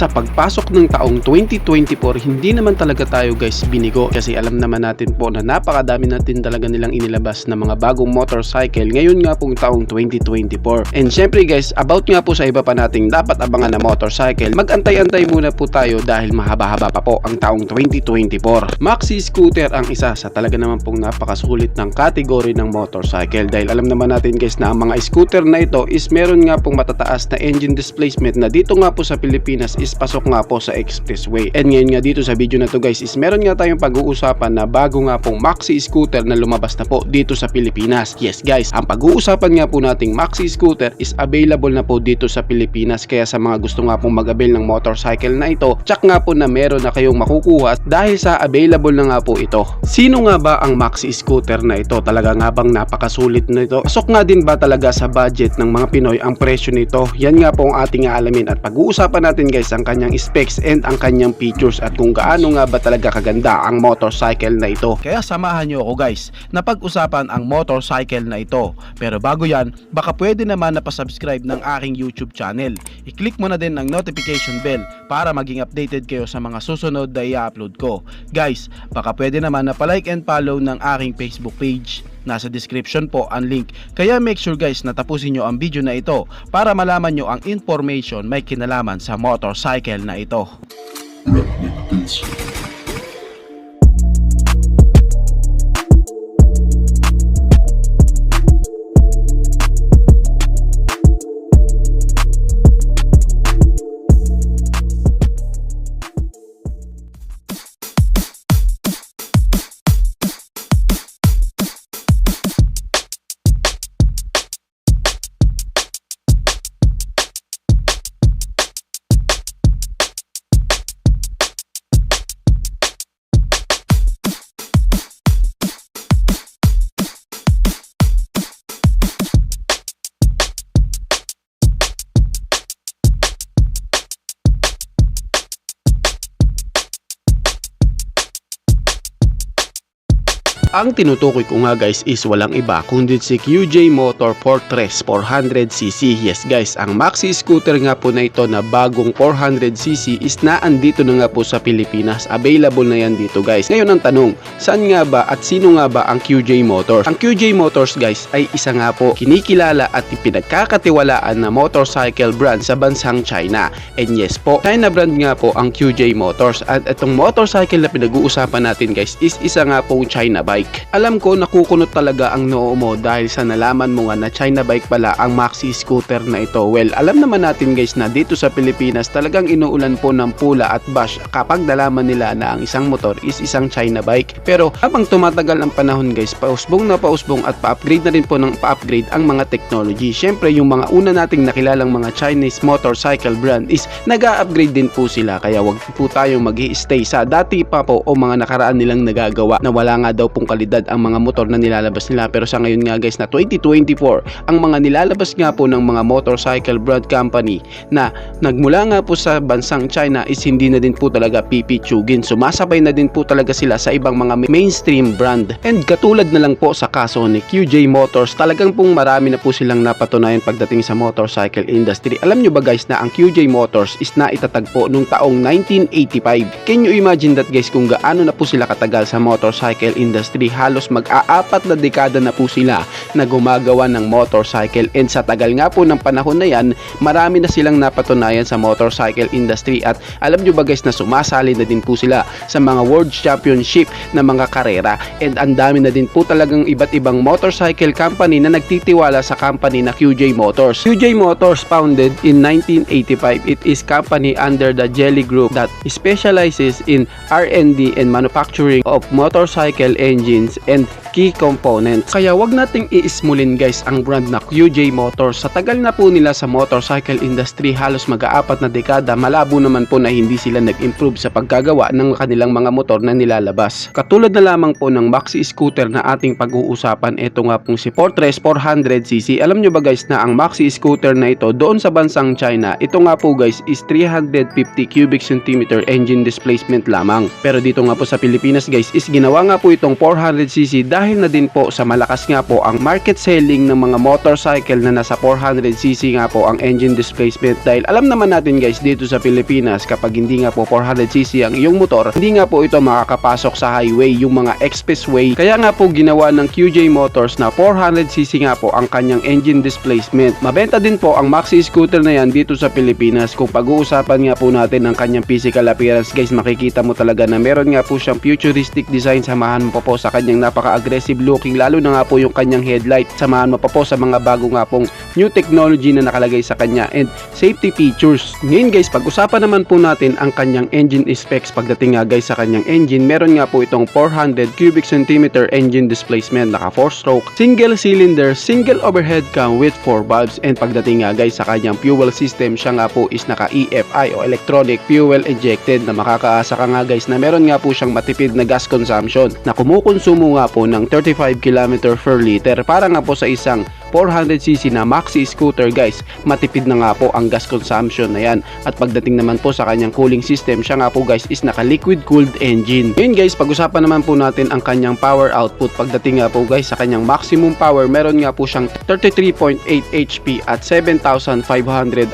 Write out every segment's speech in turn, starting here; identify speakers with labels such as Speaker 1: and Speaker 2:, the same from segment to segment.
Speaker 1: sa pagpasok ng taong 2024, hindi naman talaga tayo guys binigo kasi alam naman natin po na napakadami natin talaga nilang inilabas na mga bagong motorcycle ngayon nga pong taong 2024. And syempre guys, about nga po sa iba pa nating dapat abangan na motorcycle, mag-antay-antay muna po tayo dahil mahaba-haba pa po ang taong 2024. Maxi scooter ang isa sa talaga naman pong napakasulit ng kategory ng motorcycle dahil alam naman natin guys na ang mga scooter na ito is meron nga pong matataas na engine displacement na dito nga po sa Pilipinas is pasok nga po sa expressway. And ngayon nga dito sa video na to guys is meron nga tayong pag-uusapan na bago nga pong maxi scooter na lumabas na po dito sa Pilipinas. Yes guys, ang pag-uusapan nga po nating maxi scooter is available na po dito sa Pilipinas, kaya sa mga gusto nga pong mag-avail ng motorcycle na ito, check nga po na meron na kayong makukuha dahil sa available na nga po ito. Sino nga ba ang maxi scooter na ito? Talaga nga bang napakasulit na ito? Pasok nga din ba talaga sa budget ng mga Pinoy ang presyo nito? Yan nga po ang ating aalamin at pag-uusapan natin guys ang kanyang specs and ang kanyang features at kung gaano nga ba talaga kaganda ang motorcycle na ito. Kaya samahan nyo ako guys na pag-usapan ang motorcycle na ito. Pero bago yan, baka pwede naman na pa-subscribe ng aking YouTube channel. I-click mo na din ang notification bell para maging updated kayo sa mga susunod na i-upload ko. Guys, baka pwede naman na pa-like and follow ng aking Facebook page. Nasa description po ang link. Kaya make sure guys na tapusin nyo ang video na ito para malaman nyo ang information may kinalaman sa motorcycle na ito. Ang tinutukoy ko nga guys is walang iba kundi si QJ Motor Fortress 400cc. Yes guys, ang maxi scooter nga po na ito na bagong 400cc is naandito na nga po sa Pilipinas. Available na yan dito guys. Ngayon ang tanong, saan nga ba at sino nga ba ang QJ Motors? Ang QJ Motors guys ay isa nga po kinikilala at pinagkakatiwalaan na motorcycle brand sa bansang China. And yes po, China brand nga po ang QJ Motors. At itong motorcycle na pinag-uusapan natin guys is isa nga pong China bike. Alam ko nakukunot talaga ang noo mo dahil sa nalaman mo nga na China bike pala ang maxi scooter na ito. Well, alam naman natin guys na dito sa Pilipinas talagang inuulan po ng pula at bash kapag nalaman nila na ang isang motor is isang China bike. Pero habang tumatagal ang panahon guys, pausbong na pausbong at pa-upgrade na rin po ng pa-upgrade ang mga technology. Syempre yung mga una nating nakilalang mga Chinese motorcycle brand is nag-a-upgrade din po sila, kaya wag po tayong mag-i-stay sa dati pa po o mga nakaraan nilang nagagawa na wala nga daw pong kalidad ang mga motor na nilalabas nila. Pero sa ngayon nga guys na 2024, ang mga nilalabas nga po ng mga motorcycle brand company na nagmula nga po sa bansang China is hindi na din po talaga pipitsugin. Sumasabay na din po talaga sila sa ibang mga mainstream brand. And katulad na lang po sa kaso ni QJ Motors, talagang pong marami na po silang napatunayan pagdating sa motorcycle industry. Alam nyo ba guys na ang QJ Motors is naitatagpo nung taong 1985. Can you imagine that guys kung gaano na po sila katagal sa motorcycle industry? Halos mag-aapat na dekada na po sila na gumagawa ng motorcycle, and sa tagal nga po ng panahon na yan, marami na silang napatunayan sa motorcycle industry. At alam nyo ba guys na sumasali na din po sila sa mga world championship na mga karera, and ang dami na din po talagang iba't ibang motorcycle company na nagtitiwala sa company na QJ Motors. QJ Motors founded in 1985. It is company under the Geely Group that specializes in R&D and manufacturing of motorcycle engines and key components. Kaya wag nating iismulin guys ang brand na QJ Motors. Sa tagal na po nila sa motorcycle industry, halos mag-aapat na dekada, malabo naman po na hindi sila nag-improve sa paggagawa ng kanilang mga motor na nilalabas. Katulad na lamang po ng maxi scooter na ating pag-uusapan, ito nga pong si Fortress 400cc. Alam nyo ba guys na ang maxi scooter na ito doon sa bansang China, ito nga po guys is 350 cubic centimeter engine displacement lamang. Pero dito nga po sa Pilipinas guys is ginawa nga po itong 400cc dahil dahil na din po sa malakas nga po ang market selling ng mga motorcycle na nasa 400cc nga po ang engine displacement, dahil alam naman natin guys dito sa Pilipinas kapag hindi nga po 400cc ang iyong motor, hindi nga po ito makakapasok sa highway, yung mga expressway. Kaya nga po ginawa ng QJ Motors na 400cc nga po ang kanyang engine displacement. Mabenta din po ang maxi scooter na yan dito sa Pilipinas. Kung pag-uusapan nga po natin ang kanyang physical appearance guys, makikita mo talaga na meron nga po siyang futuristic design. Samahan mo pa po sa kanyang napaka-aggressive looking, lalo na nga po yung kanyang headlight. Samahan mo pa po sa mga bago nga pong new technology na nakalagay sa kanya and safety features. Ngayon guys, pag-usapan naman po natin ang kanyang engine specs. Pagdating nga guys sa kanyang engine, meron nga po itong 400 cubic centimeter engine displacement, naka 4-stroke, single cylinder, single overhead cam with 4 valves. And pagdating nga guys sa kanyang fuel system, siya nga po is naka EFI o electronic fuel injected, na makakaasa ka nga guys na meron nga po siyang matipid na gas consumption na kumukonsumo nga po ng 35 km per liter. Para nga po sa isang 400cc na maxi scooter guys, matipid na nga po ang gas consumption na yan. At pagdating naman po sa kanyang cooling system, siya nga po guys is naka liquid cooled engine. Ngayon guys, pag-usapan naman po natin ang kanyang power output. Pagdating nga po guys sa kanyang maximum power, meron nga po siyang 33.8 HP at 7,500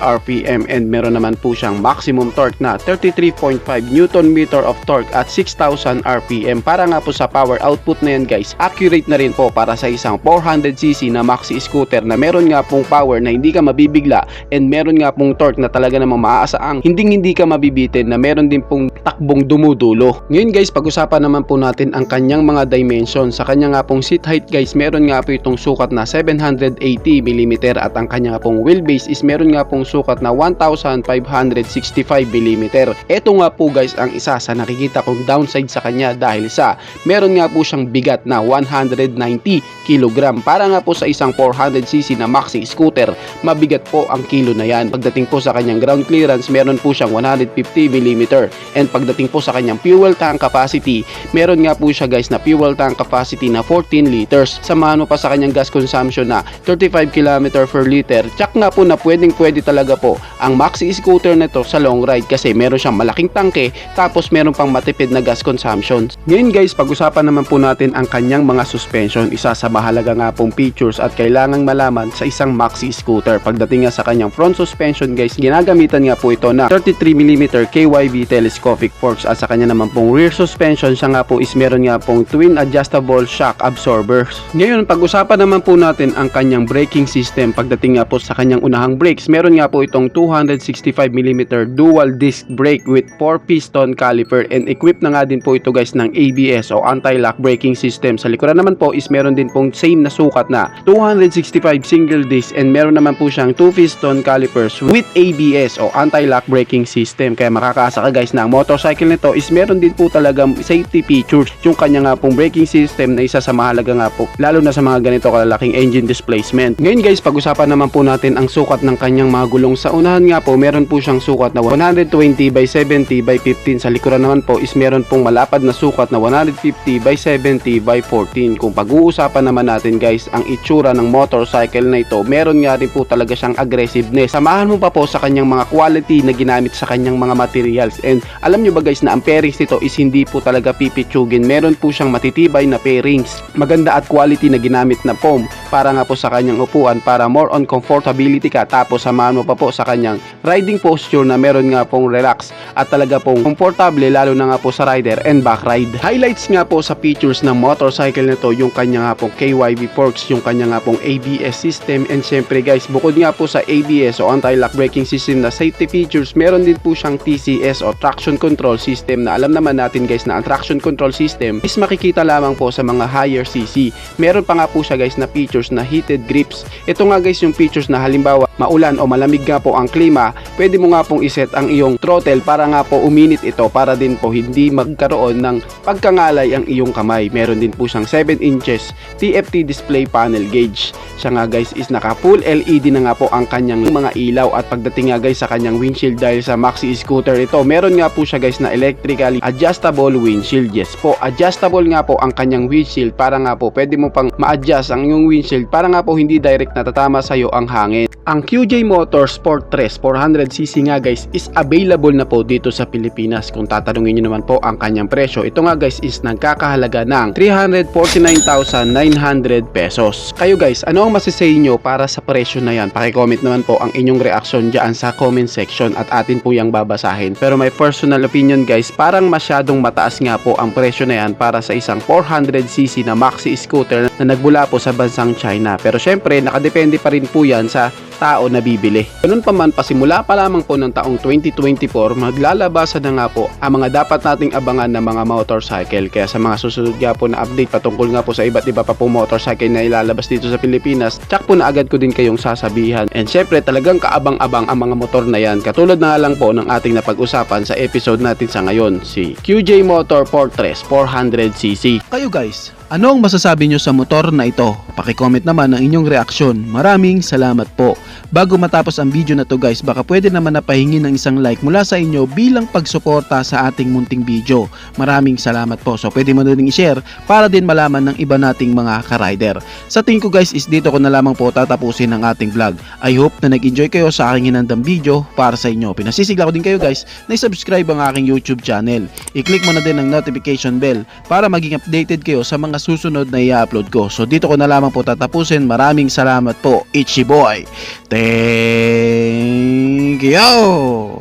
Speaker 1: RPM, and meron naman po siyang maximum torque na 33.5 Newton meter of torque at 6,000 RPM. Para nga po sa power output na yan guys, accurate na rin po para sa isang 400cc na maxi scooter na meron nga pong power na hindi ka mabibigla, and meron nga pong torque na talaga namang maaasaang hindi ka mabibitin, na meron din pong takbong dumudulo. Ngayon guys, pag-usapan naman po natin ang kanyang mga dimensions. Sa kanya nga pong seat height guys, meron nga po itong sukat na 780mm, at ang kanya nga pong wheelbase is meron nga pong sukat na 1565mm. Ito nga po guys ang isa sa nakikita kong downside sa kanya, dahil sa meron nga po siyang bigat na 190kg. Para nga po sa isang 400cc na maxi scooter, mabigat po ang kilo na yan. Pagdating po sa kanyang ground clearance, meron po siyang 150mm, and pagdating po sa kanyang fuel tank capacity, meron nga po siya guys na fuel tank capacity na 14 liters. Samahan mo pa sa kanyang gas consumption na 35 km per liter. Tsak nga po na pwede talaga po ang maxi scooter na to sa long ride, kasi meron siyang malaking tangke, tapos meron pang matipid na gas consumption. Ngayon guys, pag-usapan naman po natin ang kanyang mga suspension. Isa sa mahalaga nga pong features at kailangang malaman sa isang maxi scooter. Pagdating nga sa kanyang front suspension guys, ginagamitan nga po ito na 33mm KYB telescopic forks, at sa kanya naman pong rear suspension, siya nga po is meron nga pong twin adjustable shock absorbers. Ngayon, pag-usapan naman po natin ang kanyang braking system. Pagdating nga po sa kanyang unahang brakes, meron nga po itong 265mm dual disc brake with 4 piston caliper, and equipped na nga din po ito guys ng ABS o anti-lock braking system. Sa likuran naman po is meron din pong same na sukat na 265 single disc, and meron naman po siyang 2 piston calipers with ABS o anti-lock braking system. Kaya makakaasa ka guys na ang motorcycle nito is meron din po talagang safety features yung kanya nga pong braking system, na isa sa mahalaga nga po lalo na sa mga ganito kalalaking engine displacement. Ngayon guys, pag-usapan naman po natin ang sukat ng kanyang mga gulong. Sa unahan nga po, meron po siyang sukat na 120/70/15. Sa likuran naman po is meron pong malapad na sukat na 150/70/14. Kung pag-uusapan naman natin guys ang itsura ng motorcycle na ito, meron nga rin po talaga siyang aggressiveness. Samahan mo pa po sa kanyang mga quality na ginamit sa kanyang mga materials. And alam nyo ba guys na ang pairings nito is hindi po talaga pipitsugin. Meron po siyang matitibay na pairings, maganda at quality na ginamit na foam para nga po sa kanyang upuan, para more on comfortability ka. Tapos samahan mo pa po sa kanyang riding posture na meron nga pong relax at talaga pong komportable, lalo na nga po sa rider and back ride. Highlights nga po sa features ng motorcycle nito, yung kanya nga pong KYB forks, yung kanya nga pong ABS system, and syempre guys, bukod nga po sa ABS o anti-lock braking system na safety features, meron din po siyang TCS o traction control system, na alam naman natin guys na ang traction control system is makikita lamang po sa mga higher CC. Meron pa nga po siya guys na features na heated grips. Ito nga guys yung features na halimbawa maulan o malamig nga po ang klima, pwede mo nga pong iset ang iyong throttle para nga po uminit ito, para din po hindi magkaroon ng pagkangalay ang iyong kamay. Meron din po siyang 7 inches TFT display panel gauge. Siya nga guys is naka full LED na nga po ang kanyang mga ilaw. At pagdating nga guys sa kanyang windshield, dahil sa maxi scooter ito, meron nga po siya guys na electrically adjustable windshield. Yes po, adjustable nga po ang kanyang windshield, para nga po pwede mo pang ma-adjust ang iyong windshield para nga po hindi direct natatama sa iyo ang hangin. Ang QJ Motors Sport 3 400cc nga guys is available na po dito sa Pilipinas. Kung tatanungin nyo naman po ang kanyang presyo, ito nga guys is nagkakahalaga ng 349,900 pesos. Kayo guys, ano ang masisay nyo para sa presyo na yan? Pakicomment naman po ang inyong reaksyon dyan sa comment section at atin po yung babasahin. Pero my personal opinion guys, parang masyadong mataas nga po ang presyo na yan para sa isang 400cc na maxi scooter na nagbula po sa bansang China. Pero syempre, nakadepende pa rin po yan sa tao na bibili. Ganun pa man, pasimula pa lamang po ng taong 2024, maglalabasan na nga po ang mga dapat nating abangan na mga motorcycle. Kaya sa mga susunod nga po na update patungkol nga po sa iba't iba pa po motorcycle na ilalabas dito sa Pilipinas, tsak po na agad ko din kayong sasabihan. And syempre, talagang kaabang-abang ang mga motor na yan. Katulad na lang po ng ating napag-usapan sa episode natin sa ngayon, si QJ Motor Fortress 400cc.
Speaker 2: Kayo guys, ano ang masasabi nyo sa motor na ito? Pakicomment naman ang inyong reaksyon. Maraming salamat po. Bago matapos ang video na to guys, baka pwede naman napahingi ng isang like mula sa inyo bilang pagsuporta sa ating munting video. Maraming salamat po. So pwede mo na rin i-share para din malaman ng iba nating mga ka-rider. Sa tingin ko guys is dito ko na lamang po tatapusin ang ating vlog. I hope na nag-enjoy kayo sa aking hinandang video para sa inyo. Pinasisigla ko din kayo guys na i-subscribe ang aking YouTube channel. I-click mo na din ang notification bell para maging updated kayo sa mga susunod na i-upload ko. So dito ko na lamang po tatapusin. Maraming salamat po. Ichi boy. Thank you!